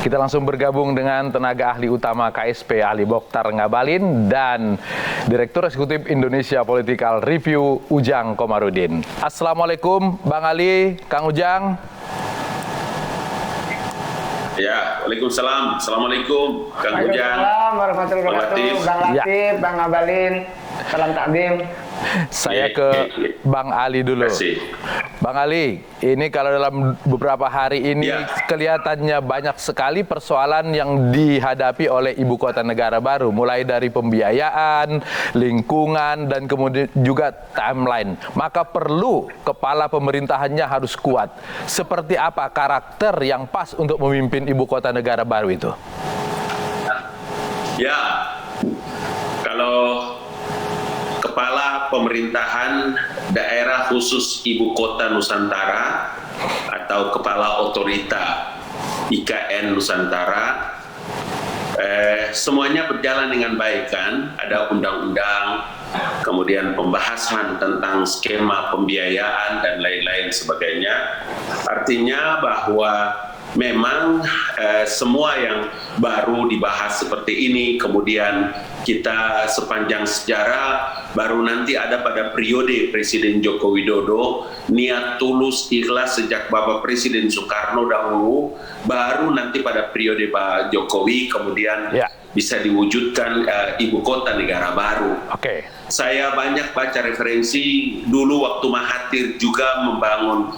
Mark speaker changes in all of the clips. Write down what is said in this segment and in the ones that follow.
Speaker 1: Kita langsung bergabung dengan tenaga ahli utama KSP, Ahli Bokhtar Ngabalin, dan Direktur Eksekutif Indonesia Political Review, Ujang Komarudin. Assalamualaikum, Bang Ali, Kang Ujang.
Speaker 2: Ya, waalaikumsalam. Assalamualaikum, Kang Ujang.
Speaker 3: Waalaikumsalam warahmatullahi wabarakatuh. Bang Latif, Bang Ngabalin, salam takdim.
Speaker 1: Saya ke Bang Ali dulu. Bang Ali, ini kalau dalam beberapa hari ini kelihatannya banyak sekali persoalan yang dihadapi oleh ibu kota negara baru, mulai dari pembiayaan, lingkungan, dan kemudian juga timeline. Maka perlu kepala pemerintahannya harus kuat. Seperti apa karakter yang pas untuk memimpin ibu kota negara baru itu?
Speaker 2: Ya, kalau kepala pemerintahan daerah khusus ibu kota Nusantara atau kepala otorita IKN Nusantara, semuanya berjalan dengan baik kan? Ada undang-undang, kemudian pembahasan tentang skema pembiayaan dan lain-lain sebagainya. Artinya bahwa memang semua yang baru dibahas seperti ini, kemudian kita sepanjang sejarah baru nanti ada pada periode Presiden Joko Widodo, niat tulus ikhlas sejak Bapak Presiden Soekarno dahulu, baru nanti pada periode Pak Jokowi kemudian bisa diwujudkan ibu kota negara baru. Saya banyak baca referensi dulu waktu Mahathir juga membangun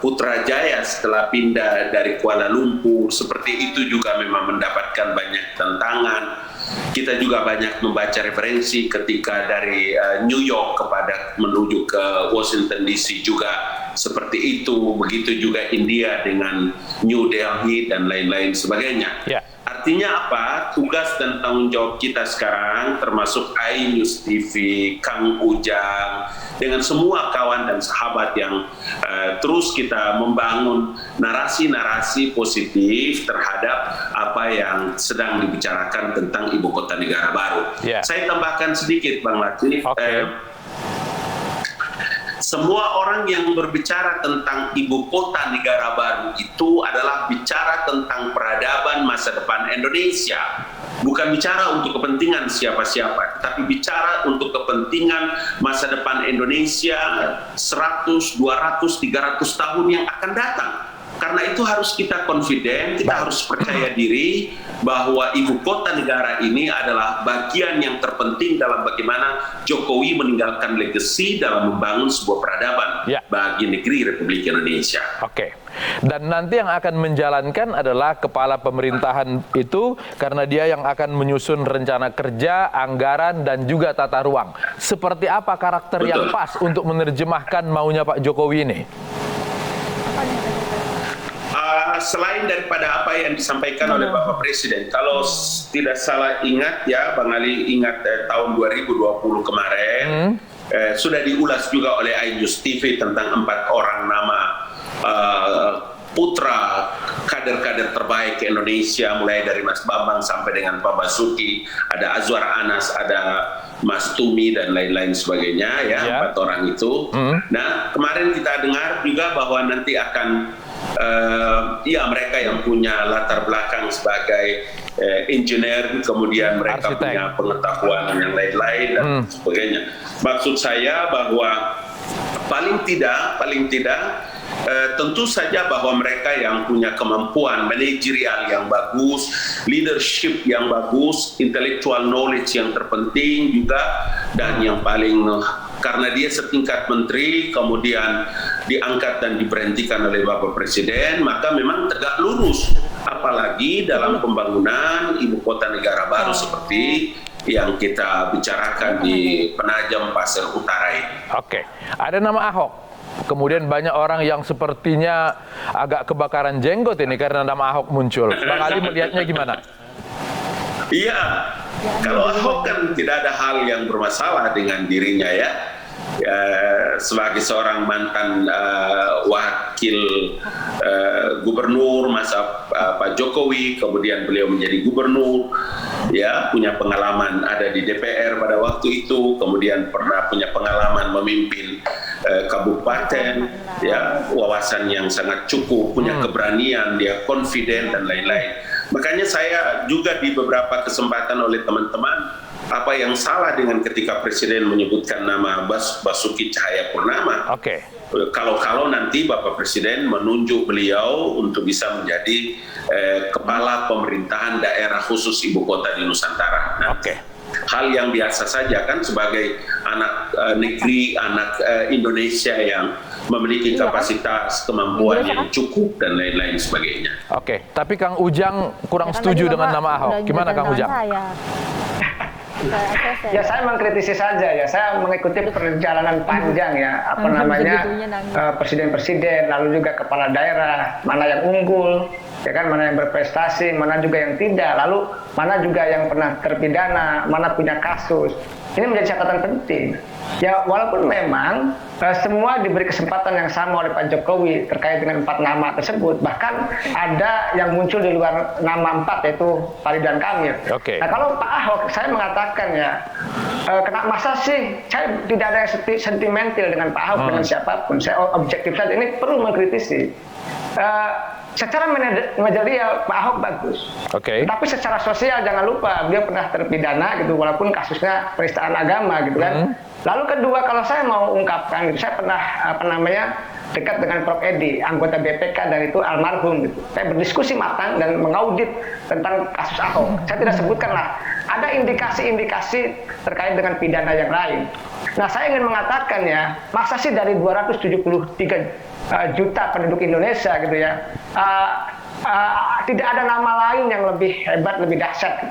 Speaker 2: Putrajaya setelah pindah dari Kuala Lumpur, seperti itu juga memang mendapatkan banyak tantangan. Kita juga banyak membaca referensi ketika dari New York menuju ke Washington DC juga seperti itu, begitu juga India dengan New Delhi dan lain-lain sebagainya. Artinya apa? Tugas dan tanggung jawab kita sekarang, termasuk iNews TV, Kang Ujang, dengan semua kawan dan sahabat yang terus kita membangun narasi-narasi positif terhadap apa yang sedang dibicarakan tentang ibu kota negara baru. Saya tambahkan sedikit, Bang Latif. Semua orang yang berbicara tentang ibu kota negara baru itu adalah bicara tentang peradaban masa depan Indonesia. Bukan bicara untuk kepentingan siapa-siapa, tapi bicara untuk kepentingan masa depan Indonesia 100, 200, 300 tahun yang akan datang. Karena itu harus kita confident, kita harus percaya diri bahwa ibu kota negara ini adalah bagian yang terpenting dalam bagaimana Jokowi meninggalkan legacy dalam membangun sebuah peradaban bagi negeri Republik Indonesia.
Speaker 1: Dan nanti yang akan menjalankan adalah kepala pemerintahan itu, karena dia yang akan menyusun rencana kerja, anggaran, dan juga tata ruang. Seperti apa karakter yang pas untuk menerjemahkan maunya Pak Jokowi ini?
Speaker 2: Selain daripada apa yang disampaikan oleh Bapak Presiden, kalau tidak salah ingat ya, Bang Ali ingat tahun 2020 kemarin, sudah diulas juga oleh iNews TV tentang 4 orang nama putra kader-kader terbaik ke Indonesia, mulai dari Mas Bambang sampai dengan Pak Basuki, ada Azwar Anas, ada Mas Tumi, dan lain-lain sebagainya ya, 4 orang itu. Nah, kemarin kita dengar juga bahwa nanti akan mereka yang punya latar belakang sebagai engineer, kemudian mereka punya pengetahuan yang lain-lain dan sebagainya. Maksud saya bahwa paling tidak tentu saja bahwa mereka yang punya kemampuan manajerial yang bagus, leadership yang bagus, intellectual knowledge yang terpenting juga, dan yang paling karena dia setingkat menteri kemudian diangkat dan diberhentikan oleh Bapak Presiden, maka memang tegak lurus, apalagi dalam pembangunan ibu kota negara baru seperti yang kita bicarakan di Penajam Pasir Utara ini.
Speaker 1: Ada nama Ahok. Kemudian banyak orang yang sepertinya agak kebakaran jenggot ini karena nama Ahok muncul. Bang Ali melihatnya gimana?
Speaker 2: Iya, kalau Ahok kan tidak ada hal yang bermasalah dengan dirinya ya. sebagai seorang mantan wakil gubernur masa Pak Jokowi, kemudian beliau menjadi gubernur, ya, punya pengalaman ada di DPR pada waktu itu, kemudian pernah punya pengalaman memimpin kabupaten, ya, wawasan yang sangat cukup, punya keberanian, dia confident dan lain-lain. Makanya saya juga di beberapa kesempatan oleh teman-teman, apa yang salah dengan ketika Presiden menyebutkan nama Basuki Cahayapurnama?
Speaker 1: Oke.
Speaker 2: Kalau nanti Bapak Presiden menunjuk beliau untuk bisa menjadi kepala pemerintahan daerah khusus ibu kota di Nusantara. Nah, hal yang biasa saja kan sebagai anak negeri, anak Indonesia yang memiliki kapasitas, kemampuan yang cukup dan lain-lain sebagainya.
Speaker 1: Oke, tapi Kang Ujang kurang setuju dengan nama Ahok. Gimana Kang Ujang?
Speaker 3: Ya, saya mengkritisi saja ya. Saya mengikuti perjalanan panjang ya, presiden-presiden, lalu juga kepala daerah, mana yang unggul, ya kan, mana yang berprestasi, mana juga yang tidak, lalu mana juga yang pernah terpidana, mana punya kasus. Ini menjadi catatan penting. Ya, walaupun memang semua diberi kesempatan yang sama oleh Pak Jokowi terkait dengan 4 nama tersebut, bahkan ada yang muncul di luar nama 4, yaitu Pak Ridwan Kamil. Nah, kalau Pak Ahok, saya mengatakan ya, masa sih saya tidak ada yang sentimental dengan Pak Ahok, dengan siapapun, saya objektif saja. Ini perlu mengkritisi. Secara manajerial Pak Ahok bagus, tapi secara sosial jangan lupa beliau pernah terpidana gitu, walaupun kasusnya penistaan agama gitu kan. Lalu kedua, kalau saya mau ungkapkan gitu, saya pernah dekat dengan Prof. Edi, anggota BPK dan itu almarhum gitu. Saya berdiskusi matang dan mengaudit tentang kasus Ahok. Saya tidak sebutkan lah, ada indikasi-indikasi terkait dengan pidana yang lain. Nah, saya ingin mengatakan ya, masa sih dari 273 juta penduduk Indonesia gitu ya, tidak ada nama lain yang lebih hebat, lebih dahsyat.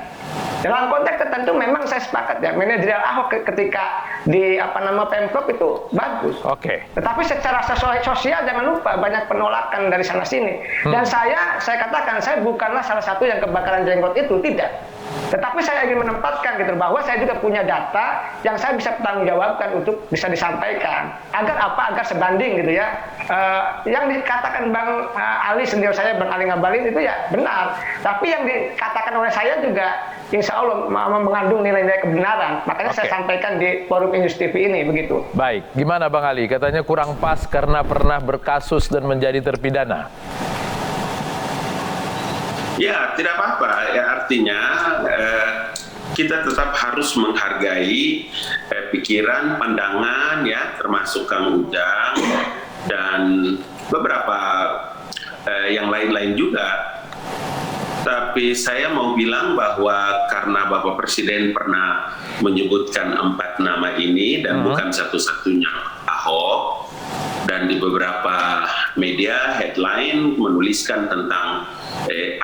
Speaker 3: Dalam konteks tertentu memang saya sepakat ya, manajerial Ahok ketika di Pemprov itu bagus. Tetapi secara sosial jangan lupa banyak penolakan dari sana sini. Dan saya katakan saya bukanlah salah satu yang kebakaran jenggot itu, tidak. Tetapi saya ingin menempatkan gitu bahwa saya juga punya data yang saya bisa pertanggungjawabkan untuk bisa disampaikan. Agar sebanding gitu ya. Yang dikatakan Bang Ali senior saya, Bang Ali Ngabalin itu ya benar. Tapi yang dikatakan oleh saya juga insya Allah mengandung nilai-nilai kebenaran. Makanya saya sampaikan di forum Indus TV ini begitu.
Speaker 1: Baik, gimana Bang Ali? Katanya kurang pas karena pernah berkasus dan menjadi terpidana.
Speaker 2: Ya, tidak apa-apa. Ya, artinya kita tetap harus menghargai pikiran, pandangan, ya, termasuk Kang Ujang dan beberapa yang lain-lain juga. Tapi saya mau bilang bahwa karena Bapak Presiden pernah menyebutkan 4 nama ini dan bukan satu-satunya Ahok, dan di beberapa media headline menuliskan tentang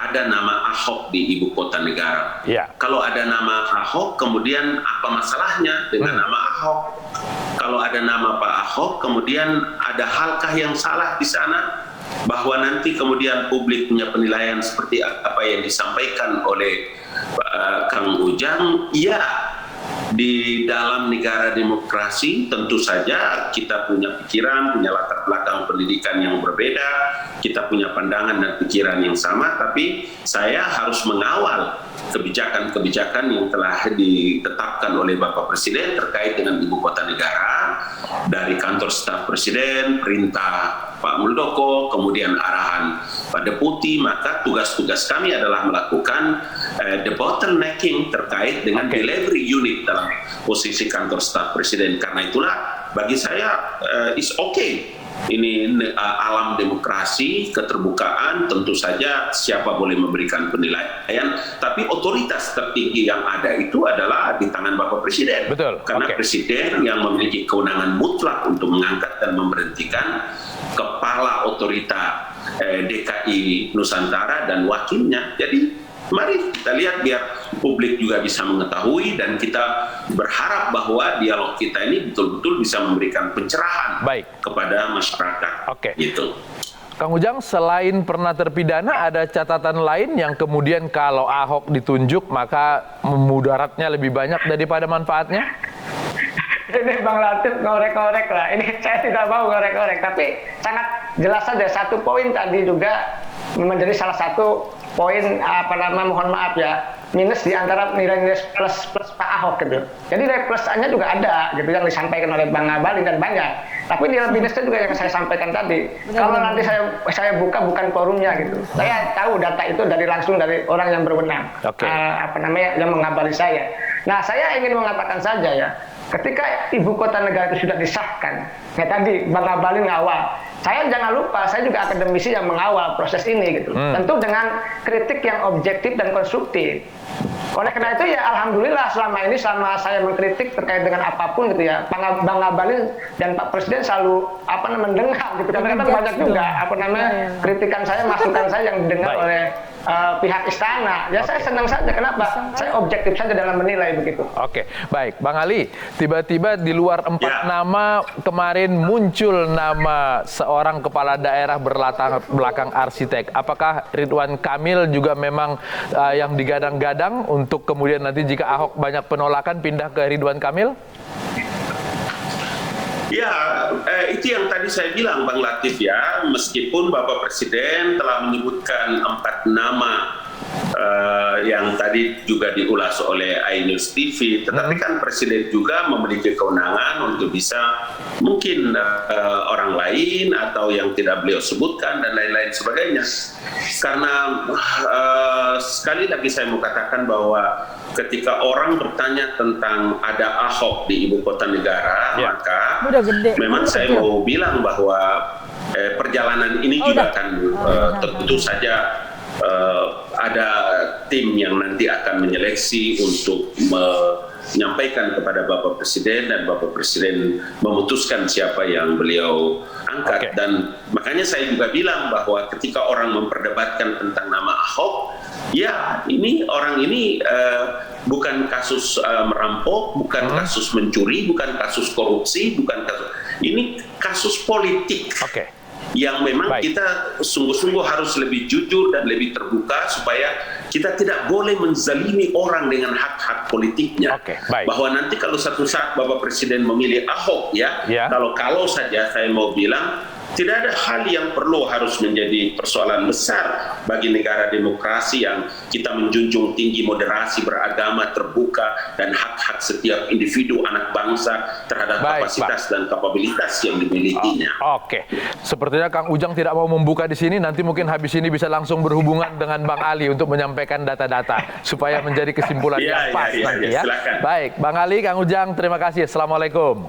Speaker 2: ada nama Ahok di ibu kota negara. Kalau ada nama Ahok, kemudian apa masalahnya dengan nama Ahok? Kalau ada nama Pak Ahok, kemudian ada halkah yang salah di sana? Bahwa nanti kemudian publik punya penilaian seperti apa yang disampaikan oleh Kang Ujang, ya, di dalam negara demokrasi tentu saja kita punya pikiran, punya latar belakang pendidikan yang berbeda, kita punya pandangan dan pikiran yang sama, tapi saya harus mengawal kebijakan-kebijakan yang telah ditetapkan oleh Bapak Presiden terkait dengan ibu kota negara, dari kantor staf Presiden, perintah Pak Muldoko, kemudian arahan Pak Deputi. Maka tugas-tugas kami adalah melakukan debottlenecking terkait dengan delivery unit dalam posisi kantor staf Presiden. Karena itulah bagi saya is okay. Ini alam demokrasi, keterbukaan, tentu saja siapa boleh memberikan penilaian, tapi otoritas tertinggi yang ada itu adalah di tangan Bapak Presiden. Karena Presiden yang memiliki kewenangan mutlak untuk mengangkat dan memberhentikan kepala otorita DKI Nusantara dan wakilnya. Jadi mari kita lihat biar publik juga bisa mengetahui, dan kita berharap bahwa dialog kita ini betul-betul bisa memberikan pencerahan kepada masyarakat. Gitu.
Speaker 1: Kang Ujang, selain pernah terpidana, ada catatan lain yang kemudian kalau Ahok ditunjuk maka mudaratnya lebih banyak daripada manfaatnya?
Speaker 3: Ini Bang Latif ngorek-ngorek lah. Ini saya tidak mau ngorek-ngorek, tapi sangat jelas saja satu poin tadi juga menjadi salah satu poin mohon maaf ya, minus di antara nilai-nilai plus Pak Ahok gitu. Jadi nilai plusnya juga ada gitu yang disampaikan oleh Bang Ngabalin dan banyak. Tapi nilai minusnya juga yang saya sampaikan tadi. Kalau nanti saya buka bukan forumnya gitu. Saya tahu data itu langsung dari orang yang berwenang. Yang mengabari saya. Nah, saya ingin mengatakan saja ya, ketika ibu kota negara itu sudah disahkan, ya tadi Bang Ngabalin ngawal. Saya jangan lupa, saya juga akademisi yang mengawal proses ini gitu. Tentu dengan kritik yang objektif dan konstruktif. Oleh karena itu ya alhamdulillah selama saya mengkritik terkait dengan apapun gitu ya, Bang Ngabalin dan Pak Presiden selalu mendengar gitu. Kadang-kadang banyak juga kritikan saya, masukan saya yang didengar oleh pihak istana. Ya saya senang saja. Kenapa? Saya objektif saja dalam menilai begitu.
Speaker 1: Oke, baik. Bang Ali, tiba-tiba di luar 4 nama kemarin muncul nama seorang kepala daerah berlatar belakang arsitek. Apakah Ridwan Kamil juga memang yang digadang-gadang untuk kemudian nanti jika Ahok banyak penolakan pindah ke Ridwan Kamil?
Speaker 2: Ya, itu yang tadi saya bilang Bang Latif ya, meskipun Bapak Presiden telah menyebutkan 4 nama yang tadi juga diulas oleh iNews TV, tetapi kan Presiden juga memiliki kewenangan untuk bisa mungkin orang lain atau yang tidak beliau sebutkan dan lain-lain sebagainya. Karena sekali lagi saya mau katakan bahwa ketika orang bertanya tentang ada Ahok di ibu kota negara, maka memang saya mau bilang bahwa perjalanan ini juga akan tentu saja ada tim yang nanti akan menyeleksi untuk menyampaikan kepada Bapak Presiden dan Bapak Presiden memutuskan siapa yang beliau angkat. Dan makanya saya juga bilang bahwa ketika orang memperdebatkan tentang nama Ahok, ya ini orang ini bukan kasus merampok, bukan kasus mencuri, bukan kasus korupsi, bukan kasus, ini kasus politik. Yang memang kita sungguh-sungguh harus lebih jujur dan lebih terbuka supaya kita tidak boleh menzalimi orang dengan hak-hak politiknya. Bahwa nanti kalau satu saat Bapak Presiden memilih Ahok kalau saja saya mau bilang tidak ada hal yang perlu harus menjadi persoalan besar bagi negara demokrasi yang kita menjunjung tinggi moderasi beragama, terbuka, dan hak-hak setiap individu anak bangsa terhadap kapasitas dan kapabilitas yang dimilikinya.
Speaker 1: Sepertinya Kang Ujang tidak mau membuka di sini, nanti mungkin habis ini bisa langsung berhubungan dengan Bang Ali untuk menyampaikan data-data supaya menjadi kesimpulan yang pas nanti ya.
Speaker 2: Silakan.
Speaker 1: Baik, Bang Ali, Kang Ujang, terima kasih. Assalamualaikum.